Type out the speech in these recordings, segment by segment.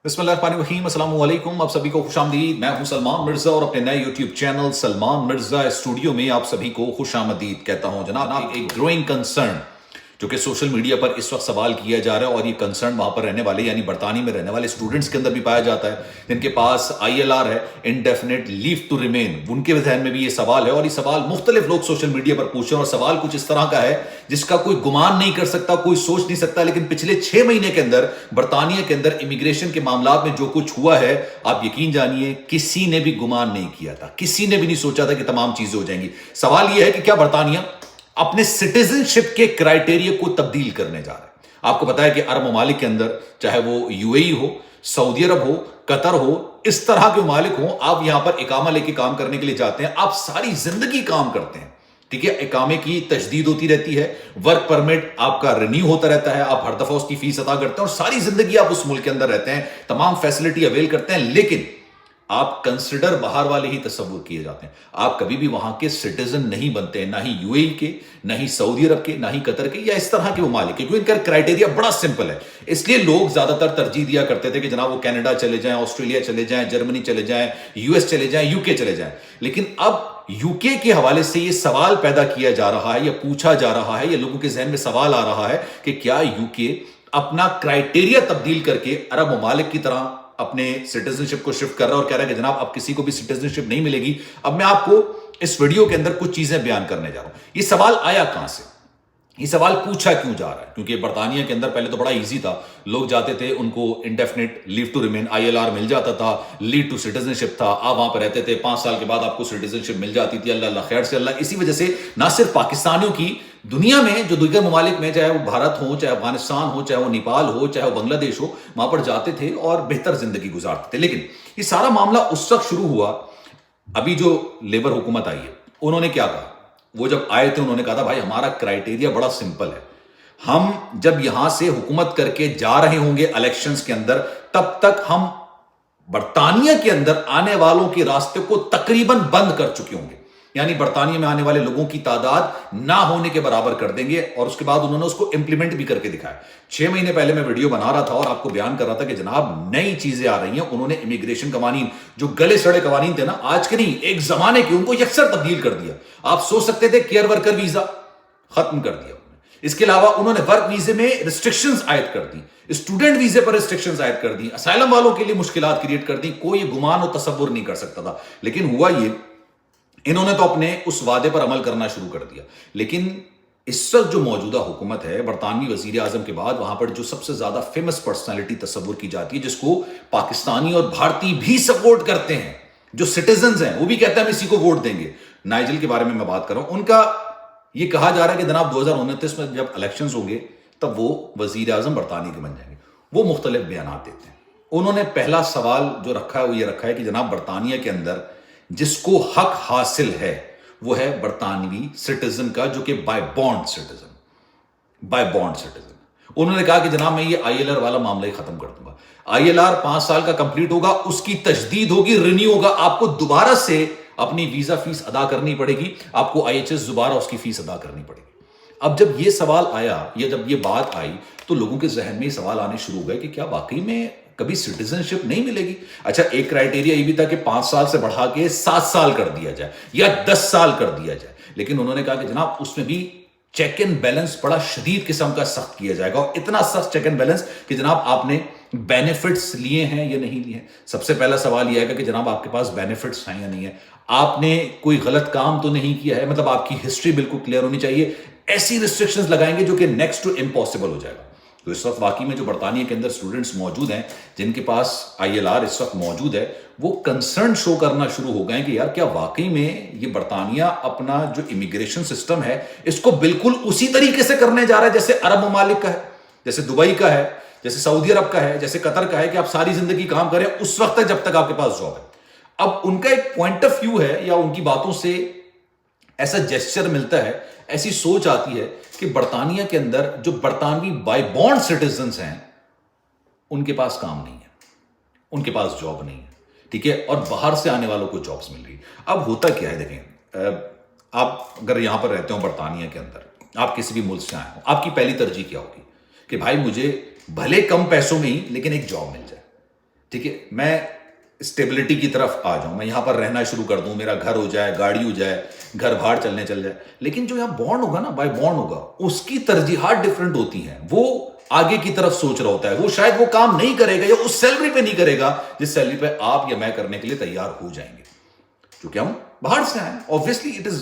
बिस्मिल्लाहिर्रहमानिर्रहीम, अस्सलाम वालेकुम। आप सभी को खुशामदीद। मैं हूं सलमान मिर्जा और अपने नए YouTube channel Salman Mirza studio में आप सभी को खुशामदीद कहता हूं। जनाब, एक ग्रोइंग कंसर्न जो कि सोशल मीडिया पर इस वक्त सवाल किया जा रहा है और ये कंसर्न वहां पर रहने वाले यानी बरतानिया में रहने वाले स्टूडेंट्स के अंदर भी पाया जाता है जिनके पास ILR है, इंडेफिनिट लीव टू रिमेन। उनके जहन में भी ये सवाल है और ये सवाल मुख्तलिफ लोग सोशल मीडिया पर पूछ रहे हैं और सवाल कुछ इस तरह का है जिसका कोई गुमान नहीं कर सकता, कोई सोच नहीं सकता। लेकिन पिछले 6 महीने के अंदर बरतानिया के अंदर इमिग्रेशन के मामला में जो कुछ हुआ है, आप यकीन जानिए किसी ने भी गुमान नहीं किया था, किसी ने भी नहीं सोचा था कि तमाम चीजें हो जाएंगी। सवाल यह है कि क्या बरतानिया अपने सिटीजनशिप के क्राइटेरिया को तब्दील करने जा रहा है। आपको पता है कि अरब ममालिक के अंदर, चाहे वो UAE हो, सऊदी अरब हो, कतर हो, इस तरह के ममालिक हो, आप यहां पर इकामा लेके काम करने के लिए जाते हैं, आप सारी जिंदगी काम करते हैं, ठीक है। इकामे की तजदीद होती रहती है, वर्क परमिट आपका रिन्यू होता रहता है, आप हर दफा उसकी फीस अदा करते हैं और सारी जिंदगी आप उस मुल्क के अंदर रहते हैं, तमाम फैसिलिटी अवेल करते हैं। लेकिन आप कंसिडर बाहर वाले ही तस्वुर किए जाते हैं, आप कभी भी वहां के सिटीजन नहीं बनते हैं, ना ही UAE के, ना ही सऊदी अरब के, ना ही कतर के या इस तरह के ममालिक के, क्योंकि इनका क्राइटेरिया बड़ा सिंपल है। इसलिए लोग ज्यादातर तरजीह दिया करते थे कि जनाब वो कनाडा चले जाएं, ऑस्ट्रेलिया चले जाएं, जर्मनी चले जाएं, US चले जाएं, UK चले जाएं। लेकिन अब UK के हवाले से ये सवाल पैदा किया जा रहा है या पूछा जा रहा है या लोगों के जहन में सवाल आ रहा है कि क्या UK अपना क्राइटेरिया तब्दील करके अरब ममालिक की तरह अपने सिटीजनशिप को शिफ्ट कर रहा है और कह रहा है कि जनाब अब किसी को भी सिटीजनशिप नहीं मिलेगी। अब मैं आपको इस वीडियो के अंदर कुछ चीजें बयान करने जा रहा हूं। ये सवाल आया कहां से, ये सवाल पूछा क्यों जा रहा है? क्योंकि बरतानिया के अंदर पहले तो बड़ा इजी था, लोग जाते थे, उनको indefinite leave to remain ILR मिल जाता था, लीव टू सिटीजनशिप था, आप वहां पर रहते थे, 5 साल के बाद आपको सिटीजनशिप मिल जाती थी। अल्लाह अल्लाह खैर से अल्लाह। इसी वजह से ना सिर्फ पाकिस्तानियों की, दुनिया में जो दीगर ममालिक में, चाहे वो भारत हो, चाहे अफगानिस्तान हो, चाहे वो नेपाल हो, चाहे वो बांग्लादेश हो, वहां पर जाते थे और बेहतर जिंदगी गुजारते थे। लेकिन ये सारा मामला उस वक्त शुरू हुआ, अभी जो लेबर हुकूमत आई है, उन्होंने क्या कहा? वो जब आए थे उन्होंने कहा था भाई हमारा क्राइटेरिया बड़ा सिंपल है, हम जब यहां से हुकूमत करके जा रहे होंगे इलेक्शंस के अंदर, तब तक हम बरतानिया के अंदर आने वालों के रास्ते को तकरीबन बंद कर चुके होंगे, यानी बरतानिया में आने वाले लोगों की तादाद ना होने के बराबर कर देंगे। और उसके बाद उन्होंने उसको इंप्लीमेंट भी करके दिखाया। 6 महीने पहले मैं वीडियो बना रहा था और आपको बयान कर रहा था कि जनाब नई चीजें आ रही हैं। उन्होंने इमिग्रेशन कवानीन, जो गले सड़े कवानीन थे ना, आज के नहीं एक जमाने के, उनको यकसर तब्दील कर दिया। आप सोच सकते थे केयर वर्कर वीजा खत्म कर दिया। इसके अलावा उन्होंने वर्क वीजे में रिस्ट्रिक्शंस आयद कर दी, स्टूडेंट वीजे पर रिस्ट्रिक्शंस आयद कर दी, असाइलम वालों के लिए मुश्किलात क्रिएट कर दी। कोई गुमान और तसव्वुर नहीं कर सकता था। लेकिन हुआ ये, इन्होंने तो अपने उस वादे पर अमल करना शुरू कर दिया। लेकिन इस वक्त जो मौजूदा हुकूमत है, बरतानवी वजीर आजम के बाद वहां पर जो सबसे ज्यादा फेमस पर्सनालिटी तस्वुर की जाती है, जिसको पाकिस्तानी और भारतीय भी सपोर्ट करते हैं, जो सिटीजन हैं वो भी कहते हैं हम इसी को वोट देंगे, नाइजल के बारे में मैं बात कर रहा हूं। उनका ये कहा जा रहा है कि जनाब 2029 में जब इलेक्शन होंगे तब वो वजीर आजम बरतानिया के बन जाएंगे। वो मुख्तलिफ बयान देते हैं। उन्होंने पहला सवाल जो रखा है वो ये रखा है कि जनाब बरतानिया के अंदर जिसको हक हासिल है वो है बरतानवी सिटीजन का, जो कि बाय बॉन्ड सिटीजन। उन्होंने कहा कि जनाब मैं ये ILR वाला मामला ही खत्म कर दूंगा। ILR 5 साल का कंप्लीट होगा, उसकी तजदीद होगी, रिन्यू होगा, आपको दोबारा से अपनी वीजा फीस अदा करनी पड़ेगी, आपको IHS दोबारा उसकी फीस अदा करनी पड़ेगी। अब जब ये सवाल आया या जब ये बात आई तो लोगों के जहन में सवाल आने शुरू हो गए कि क्या वाकई में कभी सिटीजनशिप नहीं मिलेगी? अच्छा, एक क्राइटेरिया ये भी था कि 5 साल से बढ़ा के 7 साल कर दिया जाए या 10 साल कर दिया जाए। लेकिन उन्होंने कहा कि जनाब उसमें भी चेक एंड बैलेंस बड़ा शदीद किस्म का सख्त किया जाएगा, और इतना सख्त चेक एंड बैलेंस कि जनाब आपने बेनिफिट्स लिए हैं या नहीं लिए हैं। सबसे पहला सवाल यह है कि जनाब आपके पास बेनिफिट्स हैं या नहीं है, आपने कोई गलत काम तो नहीं किया है, मतलब आपकी हिस्ट्री बिल्कुल क्लियर होनी चाहिए। ऐसी रिस्ट्रिक्शंस लगाएंगे जो कि नेक्स्ट टू इम्पॉसिबल हो जाएगा। तो इस वक्त वाकई में जो बरतानिया के अंदर स्टूडेंट्स मौजूद हैं, जिनके पास ILR इस वक्त मौजूद है, वो कंसर्न शो करना शुरू हो गए कि यार क्या वाकई में ये बरतानिया अपना जो इमिग्रेशन सिस्टम है इसको बिल्कुल उसी तरीके से करने जा रहा है जैसे अरब ममालिक का है, जैसे दुबई का है, जैसे सऊदी अरब का है, जैसे कतर का है, कि आप सारी जिंदगी काम करें उस वक्त तक जब तक आपके पास जॉब है। अब उनका एक पॉइंट ऑफ व्यू है या उनकी बातों से ऐसा जेस्चर मिलता है, ऐसी सोच आती है कि बरतानिया के अंदर जो बरतानवी बाय बॉन्ड सिटीजन्स हैं उनके पास काम नहीं है, उनके पास जॉब नहीं है, ठीक है, और बाहर से आने वालों को जॉब्स मिल रही। अब होता क्या है, देखें, आप अगर यहां पर रहते हो बरतानिया के अंदर, आप किसी भी मुल्क से आए हो, आपकी पहली तरजीह क्या होगी कि भाई मुझे भले कम पैसों में ही लेकिन एक जॉब मिल जाए। ٹھیک ہے, میں اسٹیبلٹی کی طرف آ جاؤں, میں یہاں پر رہنا شروع کر دوں, میرا گھر ہو جائے, گاڑی ہو جائے, گھر باہر چلنے چل جائے, لیکن جو یہاں بورن ہوگا نا, بائی بورن ہوگا, اس کی ترجیحات ڈفرنٹ ہوتی ہیں. وہ آگے کی طرف سوچ رہا ہوتا ہے, وہ شاید وہ کام نہیں کرے گا یا اس سیلری پہ نہیں کرے گا جس سیلری پہ آپ یا میں کرنے کے لیے تیار ہو جائیں گے, کیونکہ ہم باہر سے آئے. obviously it is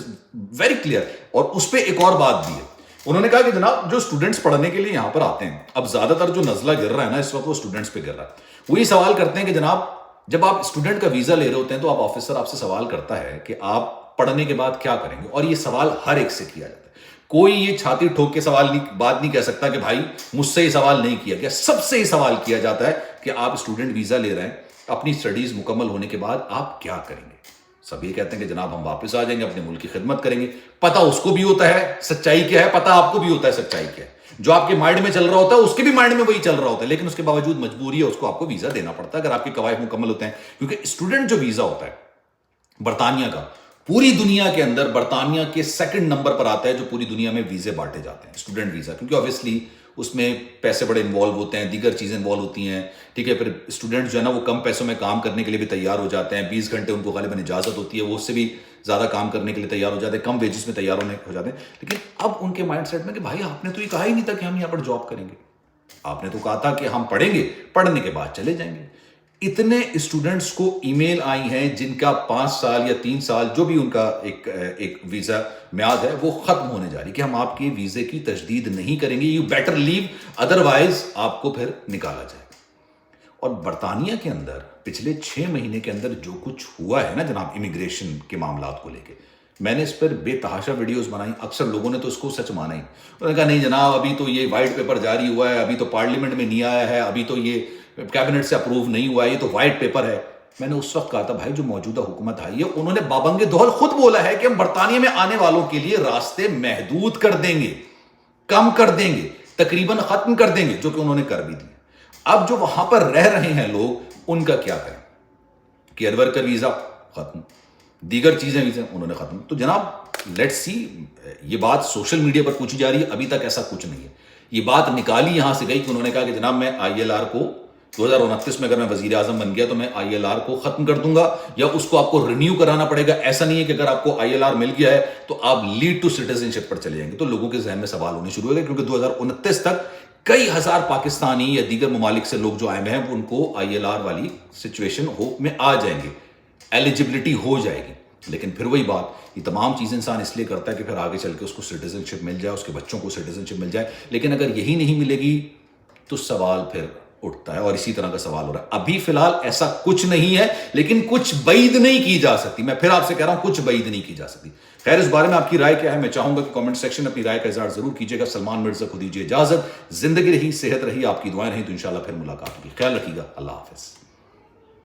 very clear. اور اس پہ ایک اور بات بھی ہے, انہوں نے کہا کہ جناب جو اسٹوڈنٹس پڑھنے کے لیے یہاں پر آتے ہیں, اب زیادہ تر جو نزلہ گر رہا ہے نا اس وقت وہ اسٹوڈنٹس پہ گر رہا ہے. وہ یہ سوال کرتے ہیں کہ جناب جب آپ اسٹوڈنٹ کا ویزا لے رہے ہوتے ہیں تو آپ آفیسر آپ سے سوال کرتا ہے کہ آپ پڑھنے کے بعد کیا کریں گے, اور یہ سوال ہر ایک سے کیا جاتا ہے. کوئی یہ چھاتی ٹھوک کے بات نہیں کہہ سکتا کہ بھائی مجھ سے یہ سوال نہیں کیا گیا. سب سے یہ سوال کیا جاتا ہے کہ آپ اسٹوڈنٹ ویزا لے رہے ہیں, اپنی اسٹڈیز مکمل ہونے کے بعد آپ کیا کریں گے. سب یہ کہتے ہیں کہ جناب ہم واپس آ جائیں گے, اپنے ملک کی خدمت کریں گے. پتہ اس کو بھی ہوتا ہے سچائی کیا ہے, پتہ آپ کو بھی ہوتا ہے سچائی کیا ہے. جو آپ کے مائنڈ میں چل رہا ہوتا ہے اس کے بھی مائنڈ میں وہی چل رہا ہوتا ہے, لیکن اس کے باوجود مجبوری ہے, اس کو آپ کو ویزا دینا پڑتا ہے اگر آپ کے قواعد مکمل ہوتے ہیں. کیونکہ اسٹوڈنٹ جو ویزا ہوتا ہے برطانیہ کا, پوری دنیا کے اندر برطانیہ کے سیکنڈ نمبر پر آتا ہے جو پوری دنیا میں ویزے بانٹے جاتے ہیں, اسٹوڈنٹ ویزا. کیونکہ obviously اس میں پیسے بڑے انوالو ہوتے ہیں, دیگر چیزیں انوالو ہوتی ہیں. ٹھیک ہے, پھر اسٹوڈنٹ جو ہے نا وہ کم پیسوں میں کام کرنے کے لیے بھی تیار ہو جاتے ہیں. 20 گھنٹے ان کو غالباً اجازت ہوتی ہے, وہ اس سے بھی زیادہ کام کرنے کے لیے تیار ہو جاتے ہیں, کم ویجز میں تیار ہو جاتے ہیں. لیکن اب ان کے مائنڈ سیٹ میں کہ بھائی آپ نے تو یہ کہا ہی نہیں تھا کہ ہم یہاں پر جاب کریں گے, آپ نے تو کہا تھا کہ ہم پڑھیں گے, پڑھنے کے بعد چلے جائیں گے. اتنے اسٹوڈنٹس کو ای میل آئی ہیں جن کا 5 سال یا 3 سال جو بھی ان کا ایک ویزا میعاد ہے وہ ختم ہونے جا رہی کہ ہم آپ کے ویزے کی تجدید نہیں کریں گے, یو بیٹر لیو, ادروائز آپ کو پھر نکالا جائے گا. اور برطانیہ کے اندر پچھلے 6 مہینے کے اندر جو کچھ ہوا ہے نا جناب امیگریشن کے معاملات کو لے کے, میں نے اس پر بے تحاشا ویڈیوز بنائی. اکثر لوگوں نے تو اس کو سچ مانا ہی, انہوں نے کہا نہیں جناب ابھی تو یہ وائٹ پیپر جاری ہوا ہے, ابھی تو پارلیمنٹ میں نہیں آیا ہے, ابھی تو یہ کیبنٹ سے اپروو نہیں ہوا ہے, یہ تو وائٹ پیپر ہے. میں نے اس وقت کہا تھا بھائی جو موجودہ حکومت آئی ہے انہوں نے بابنگ دہل خود بولا ہے کہ ہم برطانیہ میں آنے والوں کے لیے راستے محدود کر دیں گے, کم کر دیں گے, تقریباً ختم کر دیں گے, جو کہ انہوں نے کر بھی دی. اب جو وہاں پر رہ رہے ہیں لوگ ان کا کیا کریں, کیئر ورکر ویزا ختم, دیگر چیزیں ویزا انہوں نے ختم. تو جناب لیٹس سی, یہ بات سوشل میڈیا پر پوچھی جا رہی ہے, ابھی تک ایسا کچھ نہیں ہے. یہ بات نکالی یہاں سے گئی کہ انہوں نے کہا کہ جناب میں آئی ایل آر کو 2029 میں اگر میں وزیر اعظم بن گیا تو میں آئی ایل آر کو ختم کر دوں گا, یا اس کو آپ کو رینیو کرانا پڑے گا. ایسا نہیں ہے کہ اگر آپ کو آئی ایل آر مل گیا ہے تو آپ لیڈ ٹو سٹیزن شپ پر چلے جائیں گے. تو لوگوں کے ذہن میں سوال ہونے شروع ہو گئے, کیونکہ 2029 تک کئی ہزار پاکستانی یا دیگر ممالک سے لوگ جو آئے ہیں ان کو آئی ایل آر والی سچویشن میں آ جائیں گے, ایلیجبلٹی ہو جائے گی. لیکن پھر وہی بات, یہ تمام چیزیں انسان اس لیے کرتا ہے کہ پھر آگے چل کے اس کو سٹیزن شپ مل جائے, اس کے بچوں کو سٹیزن شپ مل جائے. لیکن اگر یہی نہیں ملے گی تو سوال پھر اٹھتا ہے, اور اسی طرح کا سوال ہو رہا ہے. ابھی فی الحال ایسا کچھ نہیں ہے, لیکن کچھ بعید نہیں کی جا سکتی. میں پھر آپ سے کہہ رہا ہوں کچھ بعید نہیں کی جا سکتی. خیر, اس بارے میں آپ کی رائے کیا ہے؟ میں چاہوں گا کہ کامنٹ سیکشن میں اپنی رائے کا اظہار ضرور کیجیے گا. سلمان مرزا کو دیجیے اجازت. زندگی رہی, صحت رہی, آپ کی دعائیں رہیں تو انشاءاللہ پھر ملاقات ہوگی. خیال رکھیے گا. اللہ حافظ.